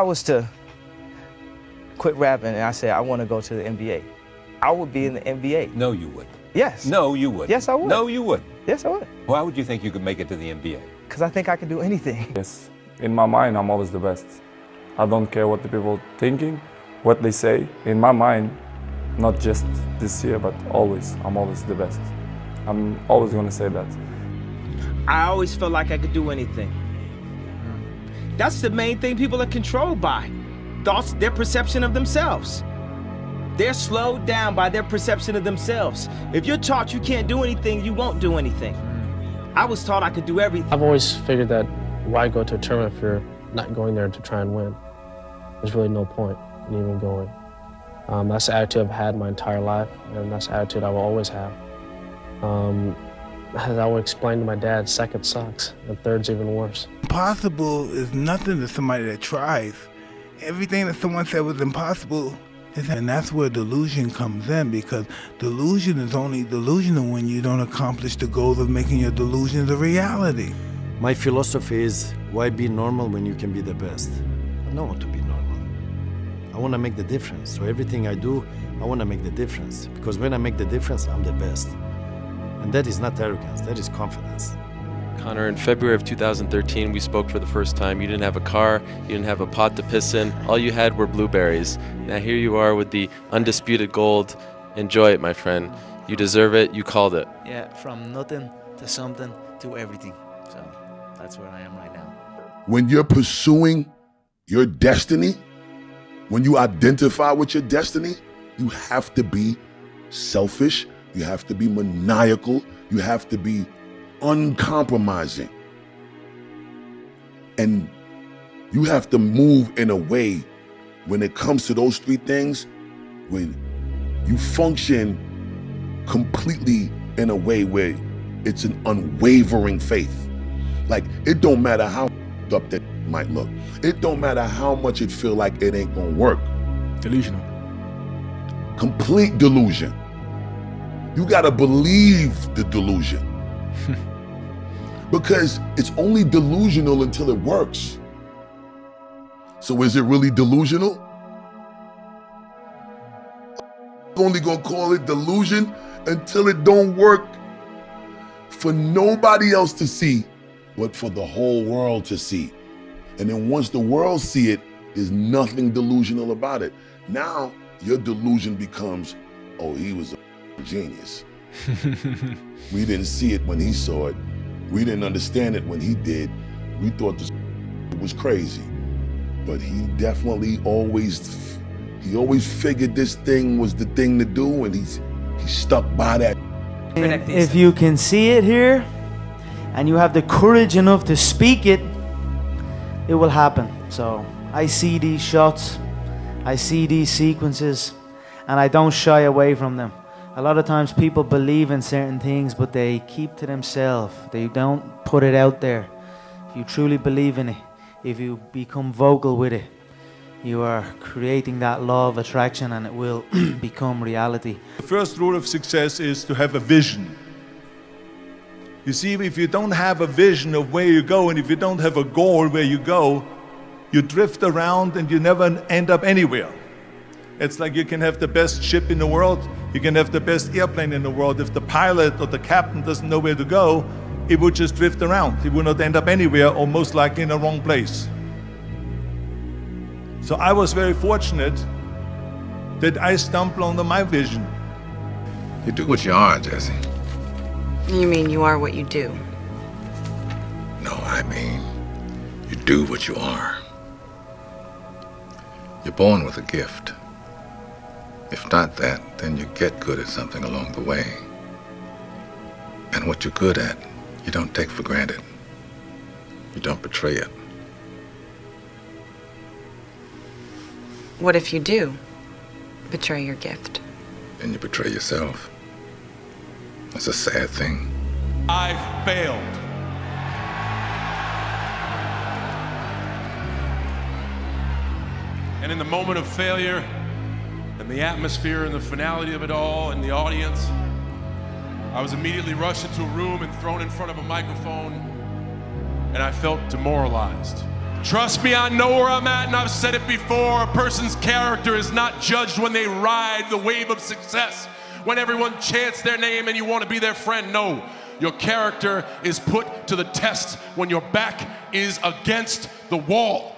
I was to quit rapping and I said I want to go to the NBA, I would be in the NBA. No, you wouldn't. Yes. No, you wouldn't. Yes, I would. No, you wouldn't. Yes, I would. Why would you think you could make it to the NBA? Because I think I can do anything. Yes, in my mind, I'm always the best. I don't care what the people are thinking, what they say. In my mind, not just this year, but always, I'm always the best. I'm always gonna say that. I always felt like I could do anything. That's the main thing people are controlled by. Thoughts, their perception of themselves. They're slowed down by their perception of themselves. If you're taught you can't do anything, you won't do anything. I was taught I could do everything. I've always figured that why go to a tournament if you're not going there to try and win? There's really no point in even going. That's the attitude I've had my entire life, and that's the attitude I will always have. As I would explain to my dad, second sucks, and third's even worse. Impossible is nothing to somebody that tries. Everything that someone said was impossible, and that's where delusion comes in, because delusion is only delusional when you don't accomplish the goal of making your delusions a reality. My philosophy is, why be normal when you can be the best? I don't want to be normal. I want to make the difference. So everything I do, I want to make the difference. Because when I make the difference, I'm the best. And that is not arrogance, that is confidence. Connor, in February of 2013, we spoke for the first time. You didn't have a car, you didn't have a pot to piss in. All you had were blueberries. Now here you are with the undisputed gold. Enjoy it, my friend. You deserve it, you called it. Yeah, from nothing to something to everything. So that's where I am right now. When you're pursuing your destiny, when you identify with your destiny, you have to be selfish, you have to be maniacal, you have to be uncompromising. And you have to move in a way, when it comes to those three things, when you function completely in a way where it's an unwavering faith. Like, it don't matter how up that might look. It don't matter how much it feel like it ain't gonna work. Delusional. Complete delusion. You gotta believe the delusion. Because it's only delusional until it works. So is it really delusional? I'm only gonna call it delusion until it don't work for nobody else to see, but for the whole world to see. And then once the world see it, there's nothing delusional about it. Now your delusion becomes, oh, he was a genius. We didn't see it when he saw it. We didn't understand it when he did. We thought this was crazy. But he definitely always figured this thing was the thing to do, and he stuck by that. And if you can see it here, and you have the courage enough to speak it, it will happen. So I see these shots, I see these sequences, and I don't shy away from them. A lot of times people believe in certain things, but they keep to themselves. They don't put it out there. If you truly believe in it, if you become vocal with it, you are creating that law of attraction, and it will become reality. The first rule of success is to have a vision. You see, if you don't have a vision of where you go, and if you don't have a goal where you go, you drift around and you never end up anywhere. It's like you can have the best ship in the world, you can have the best airplane in the world. If the pilot or the captain doesn't know where to go, it would just drift around. It would not end up anywhere, or most likely in the wrong place. So I was very fortunate that I stumbled onto my vision. You do what you are, Jesse. You mean you are what you do? No, I mean, you do what you are. You're born with a gift. If not that, then you get good at something along the way. And what you're good at, you don't take for granted. You don't betray it. What if you do betray your gift? Then you betray yourself. That's a sad thing. I failed. And in the moment of failure, and the atmosphere and the finality of it all, and the audience, I was immediately rushed into a room and thrown in front of a microphone, and I felt demoralized. Trust me, I know where I'm at, and I've said it before. A person's character is not judged when they ride the wave of success, when everyone chants their name and you want to be their friend. No, your character is put to the test when your back is against the wall.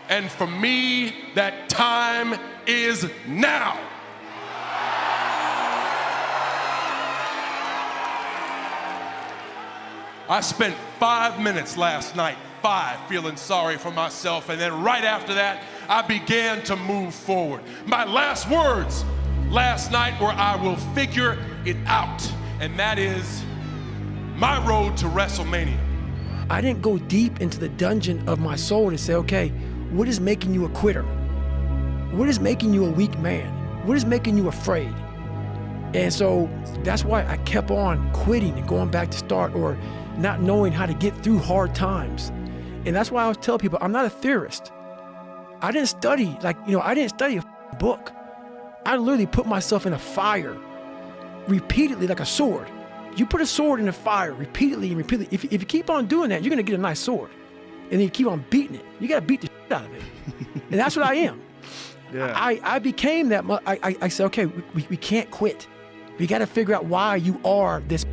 And for me, that time is now. I spent 5 minutes last night, feeling sorry for myself, and then right after that, I began to move forward. My last words last night were, I will figure it out, and that is my road to WrestleMania. I didn't go deep into the dungeon of my soul to say, okay, what is making you a quitter? What is making you a weak man? What is making you afraid? And so that's why I kept on quitting and going back to start, or not knowing how to get through hard times. And that's why I always tell people, I'm not a theorist. I didn't study, I didn't study a book. I literally put myself in a fire repeatedly like a sword. You put a sword in a fire repeatedly and repeatedly. If you keep on doing that, you're gonna get a nice sword. And then you keep on beating it. You gotta beat the shit out of it. And that's what I am. Yeah. I became that, I said, okay, we can't quit. We gotta figure out why you are this.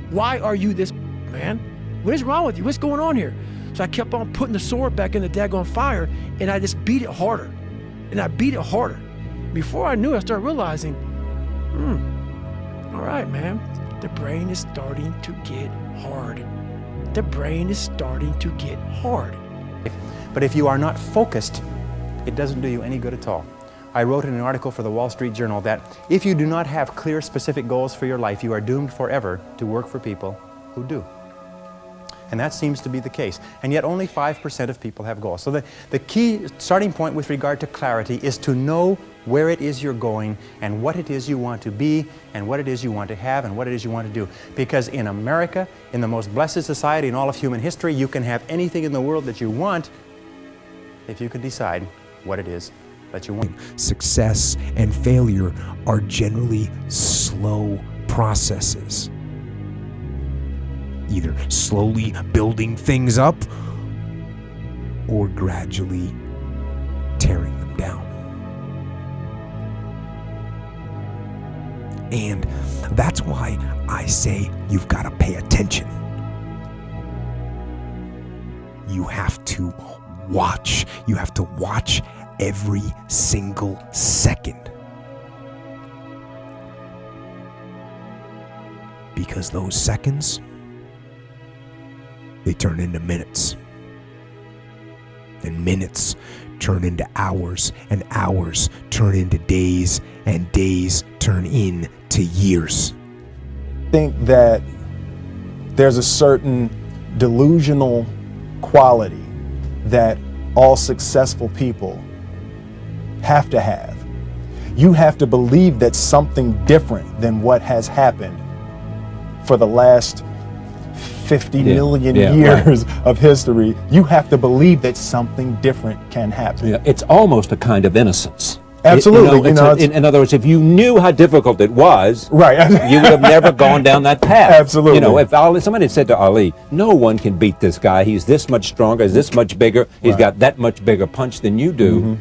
Why are you this, man? What is wrong with you? What's going on here? So I kept on putting the sword back in the daggone fire, and I just beat it harder. And I beat it harder. Before I knew it, I started realizing, all right, man, the brain is starting to get hard. The brain is starting to get hard. But if you are not focused, it doesn't do you any good at all. I wrote in an article for the Wall Street Journal that if you do not have clear, specific goals for your life, you are doomed forever to work for people who do. And that seems to be the case. And yet only 5% of people have goals. So the key starting point with regard to clarity is to know where it is you're going and what it is you want to be and what it is you want to have and what it is you want to do. Because in America, in the most blessed society in all of human history, you can have anything in the world that you want if you can decide what it is that you want. Success and failure are generally slow processes. Either slowly building things up or gradually tearing them down. And that's why I say you've got to pay attention. You have to watch. You have to watch every single second. Because those seconds, they turn into minutes. And minutes turn into hours, and hours turn into days, and days turn into years. I think that there's a certain delusional quality that all successful people have to have. You have to believe that something different than what has happened for the last 50 million years of history. You have to believe that something different can happen. Yeah, it's almost a kind of innocence. Absolutely. In other words, if you knew how difficult it was, right, you would have never gone down that path. Absolutely. You know, if somebody had said to Ali, no one can beat this guy, he's this much stronger, he's this much bigger, he's got that much bigger punch than you do,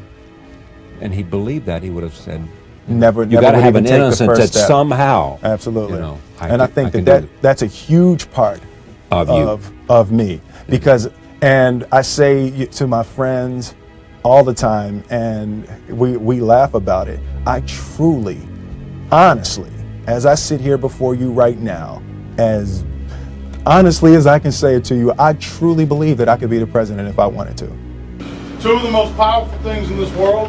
and he believed that, he would have said, never you got to have an take the innocence first that step. somehow. Absolutely. You know, I think that's a huge part of me, because, and I say to my friends all the time, and we laugh about it, I truly, honestly, as I sit here before you right now, as honestly as I can say it to you, I truly believe that I could be the president if I wanted to. Two of the most powerful things in this world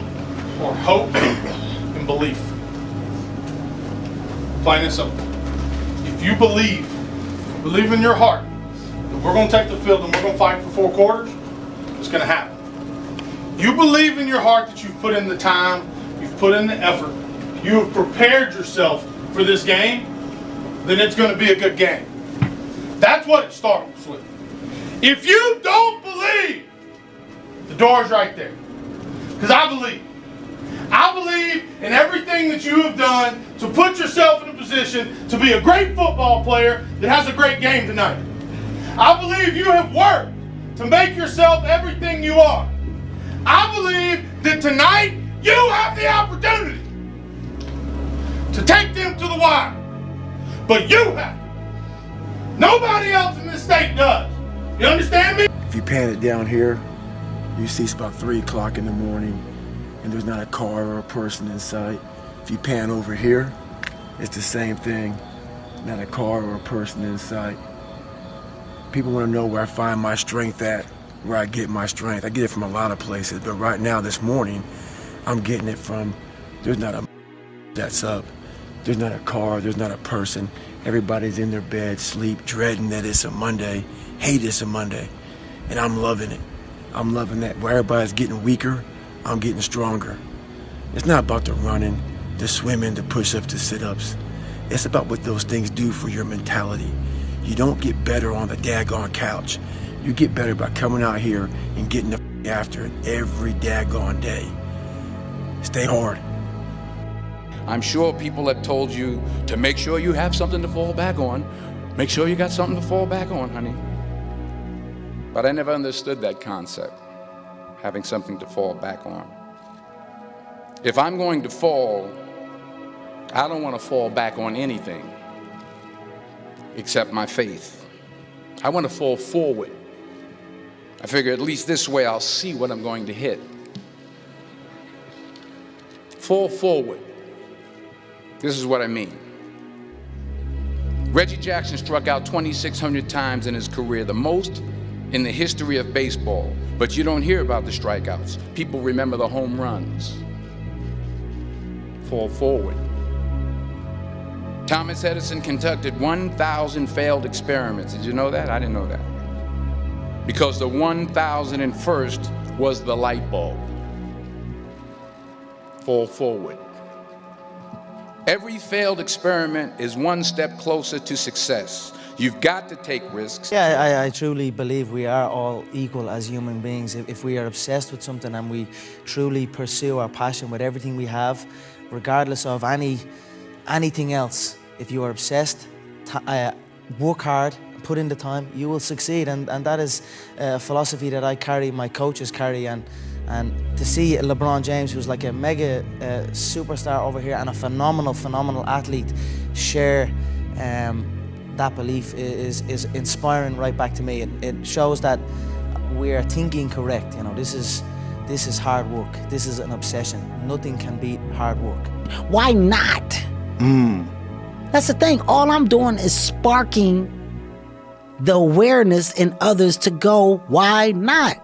are hope and belief. Plain and simple. If you believe in your heart that we're going to take the field and we're going to fight for 4 quarters, it's going to happen. You believe in your heart that you've put in the time, you've put in the effort, you have prepared yourself for this game, then it's going to be a good game. That's what it starts with. If you don't believe, the door's right there. Because I believe. I believe in everything that you have done to put yourself in a position to be a great football player that has a great game tonight. I believe you have worked to make yourself everything you are. I believe that tonight you have the opportunity to take them to the wire. But you have. Nobody else in this state does. You understand me? If you pan it down here, you see it's about 3 o'clock in the morning and there's not a car or a person in sight. If you pan over here, it's the same thing. Not a car or a person in sight. People want to know where I find my strength at, where I get my strength. I get it from a lot of places, but right now, this morning, I'm getting it from, there's not a that's up. There's not a car, there's not a person. Everybody's in their bed, sleep, dreading that it's a Monday, hate it's a Monday. And I'm loving it. I'm loving that. Where everybody's getting weaker, I'm getting stronger. It's not about the running, the swimming, the push-ups, the sit-ups. It's about what those things do for your mentality. You don't get better on the daggone couch. You get better by coming out here and getting the after it every daggone day. Stay hard. I'm sure people have told you to make sure you have something to fall back on. Make sure you got something to fall back on, honey. But I never understood that concept, having something to fall back on. If I'm going to fall, I don't want to fall back on anything except my faith. I want to fall forward. I figure at least this way I'll see what I'm going to hit. Fall forward. This is what I mean. Reggie Jackson struck out 2,600 times in his career, the most in the history of baseball. But you don't hear about the strikeouts. People remember the home runs. Fall forward. Thomas Edison conducted 1,000 failed experiments. Did you know that? I didn't know that. Because the 1,001st was the light bulb. Fall forward. Every failed experiment is one step closer to success. You've got to take risks. Yeah, I truly believe we are all equal as human beings. If we are obsessed with something and we truly pursue our passion with everything we have, regardless of anything else, if you are obsessed, work hard, put in the time, you will succeed. And that is a philosophy that I carry, my coaches carry, and to see LeBron James, who's like a mega superstar over here and a phenomenal athlete, share that belief is inspiring right back to me. It shows that we are thinking correct. You know, this is hard work. This is an obsession. Nothing can beat hard work. Why not? That's the thing. All I'm doing is sparking the awareness in others to go, why not?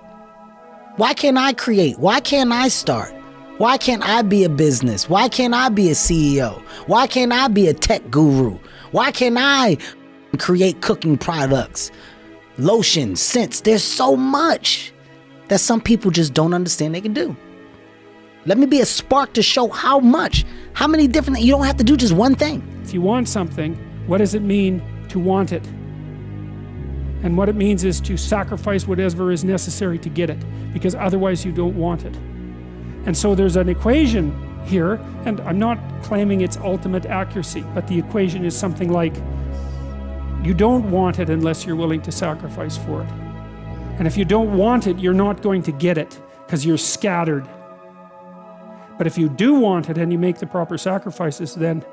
Why can't I create? Why can't I start? Why can't I be a business? Why can't I be a CEO? Why can't I be a tech guru? Why can't I create cooking products, lotions, scents? There's so much that some people just don't understand they can do. Let me be a spark to show how many different, you don't have to do just one thing. If you want something, what does it mean to want it? And what it means is to sacrifice whatever is necessary to get it, because otherwise you don't want it. And so there's an equation here, and I'm not claiming it's ultimate accuracy, but the equation is something like, you don't want it unless you're willing to sacrifice for it. And if you don't want it, you're not going to get it, because you're scattered. But if you do want it and you make the proper sacrifices, then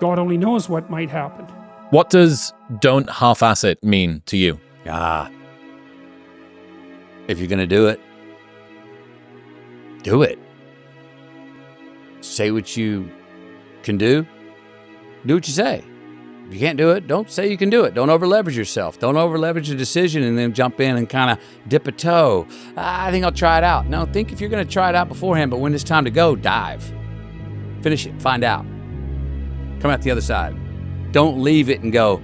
God only knows what might happen. What does don't half-ass it mean to you? If you're going to do it, do it. Say what you can do what you say. If you can't do it, don't say you can do it. Don't over-leverage yourself. Don't over-leverage a decision and then jump in and kind of dip a toe. I think I'll try it out. No, think if you're going to try it out beforehand, but when it's time to go, dive. Finish it. Find out. Come out the other side. Don't leave it and go,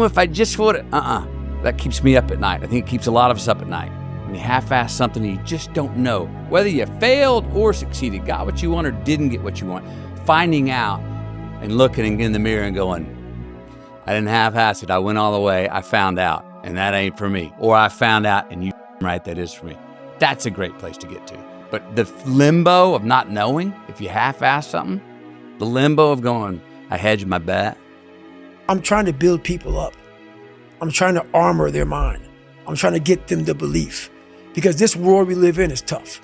if I just would, That keeps me up at night. I think it keeps a lot of us up at night. When you half-ass something and you just don't know whether you failed or succeeded, got what you want or didn't get what you want. Finding out and looking in the mirror and going, I didn't half-ass it. I went all the way. I found out, and that ain't for me. Or I found out, and you right, that is for me. That's a great place to get to. But the limbo of not knowing, if you half-ass something, the limbo of going, I hedged my bet. I'm trying to build people up. I'm trying to armor their mind. I'm trying to get them the belief. Because this world we live in is tough.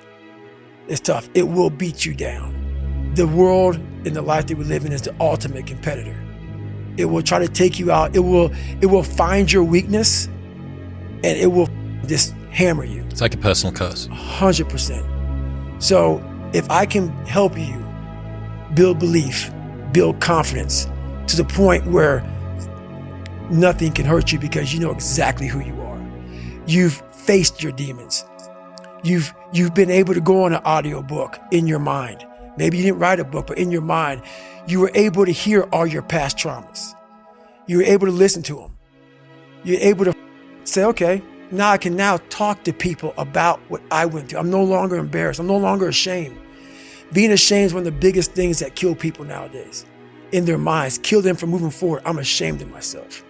It's tough. It will beat you down. The world and the life that we live in is the ultimate competitor. It will try to take you out. It will find your weakness and it will just hammer you. It's like a personal curse. 100%. So if I can help you build belief, build confidence to the point where nothing can hurt you because you know exactly who you are. You've faced your demons. You've been able to go on an audiobook in your mind. Maybe you didn't write a book, but in your mind, you were able to hear all your past traumas. You were able to listen to them. You're able to say, okay, now I can now talk to people about what I went through. I'm no longer embarrassed. I'm no longer ashamed. Being ashamed is one of the biggest things that kill people nowadays. In their minds, kill them from moving forward. I'm ashamed of myself.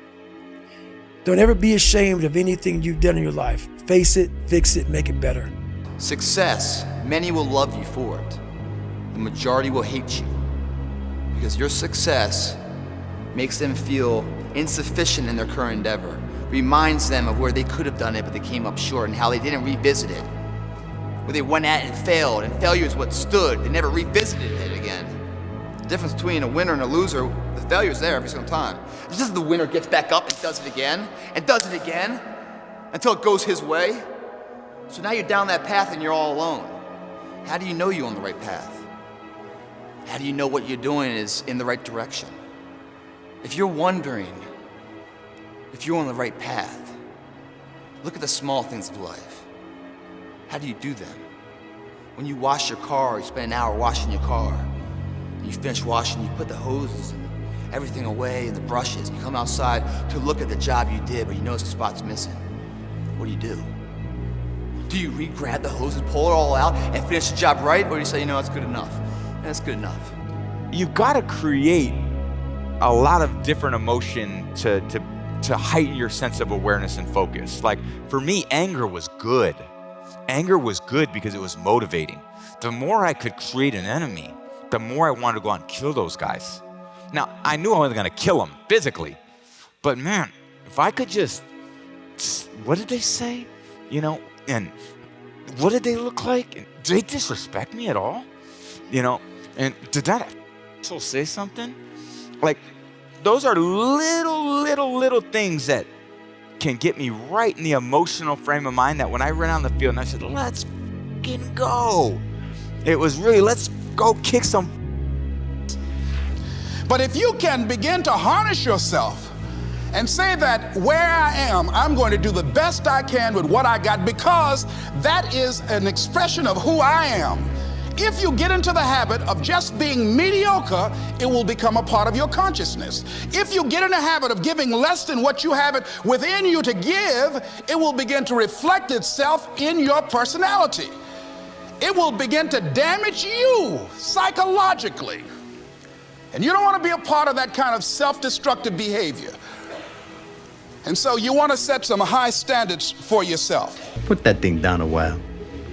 Don't ever be ashamed of anything you've done in your life. Face it, fix it, make it better. Success, many will love you for it. The majority will hate you because your success makes them feel insufficient in their current endeavor, reminds them of where they could have done it but they came up short and how they didn't revisit it, where they went at it and failed, and failure is what stood. They never revisited it again. The difference between a winner and a loser, the failure is there every single time. It's just the winner gets back up and does it again until it goes his way. So now you're down that path and you're all alone. How do you know you're on the right path? How do you know what you're doing is in the right direction? If you're wondering if you're on the right path, look at the small things of life. How do you do them? When you wash your car, you spend an hour washing your car. And you finish washing, you put the hoses and everything away and the brushes. You come outside to look at the job you did, but you notice the spot's missing. What do? Do you re-grab the hoses, pull it all out, and finish the job right? Or do you say, you know, that's good enough? That's good enough. You've got to create a lot of different emotion to heighten your sense of awareness and focus. Like, for me, anger was good. Anger was good because it was motivating. The more I could create an enemy, the more I wanted to go out and kill those guys. Now, I knew I wasn't going to kill them physically, but man, if I could just, what did they say? You know, and what did they look like? And did they disrespect me at all? You know, and did that asshole say something? Like, those are little things that can get me right in the emotional frame of mind that when I ran on the field and I said, let's fucking go. It was really, let's go kick some. But if you can begin to harness yourself and say that where I am, I'm going to do the best I can with what I got, because that is an expression of who I am. If you get into the habit of just being mediocre, it will become a part of your consciousness. If you get in the habit of giving less than what you have it within you to give, it will begin to reflect itself in your personality. It will begin to damage you psychologically. And you don't want to be a part of that kind of self-destructive behavior. And so you want to set some high standards for yourself. Put that thing down a while.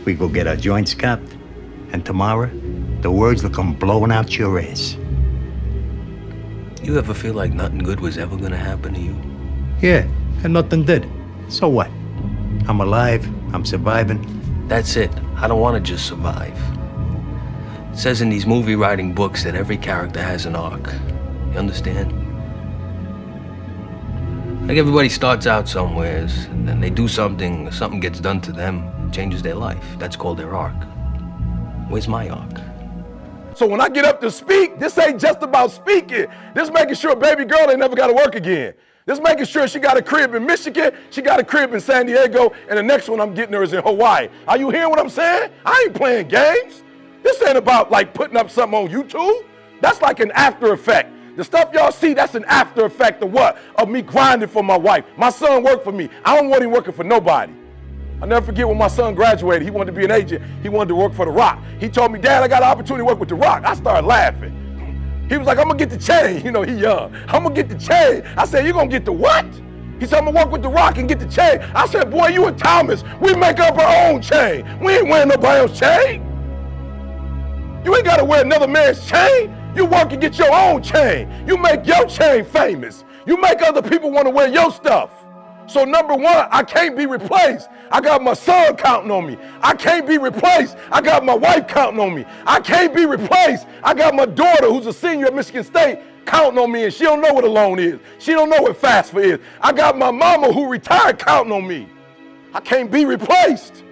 We go get our joints capped, and tomorrow, the words will come blowing out your ass. You ever feel like nothing good was ever gonna happen to you? Yeah, and nothing did. So what? I'm alive, I'm surviving. That's it. I don't want to just survive. It says in these movie writing books that every character has an arc. You understand? Like, everybody starts out somewheres, and then they do something gets done to them, changes their life. That's called their arc. Where's my arc? So when I get up to speak, this ain't just about speaking. This making sure baby girl ain't never got to work again. This making sure she got a crib in Michigan, she got a crib in San Diego, and the next one I'm getting her is in Hawaii. Are you hearing what I'm saying? I ain't playing games. This ain't about like putting up something on YouTube. That's like an after effect. The stuff y'all see, that's an after effect of what? Of me grinding for my wife. My son worked for me. I don't want him working for nobody. I'll never forget when my son graduated, he wanted to be an agent. He wanted to work for The Rock. He told me, Dad, I got an opportunity to work with The Rock. I started laughing. He was like, I'm gonna get the chain. You know, he young. I'm gonna get the chain. I said, you gonna get the what? He said, I'm gonna work with The Rock and get the chain. I said, boy, you and Thomas, we make up our own chain. We ain't wearing nobody else's chain. You ain't gotta wear another man's chain. You work and get your own chain. You make your chain famous. You make other people wanna wear your stuff. So number one, I can't be replaced. I got my son counting on me. I can't be replaced. I got my wife counting on me. I can't be replaced. I got my daughter who's a senior at Michigan State counting on me, and she don't know what a loan is. She don't know what FAFSA is. I got my mama who retired counting on me. I can't be replaced.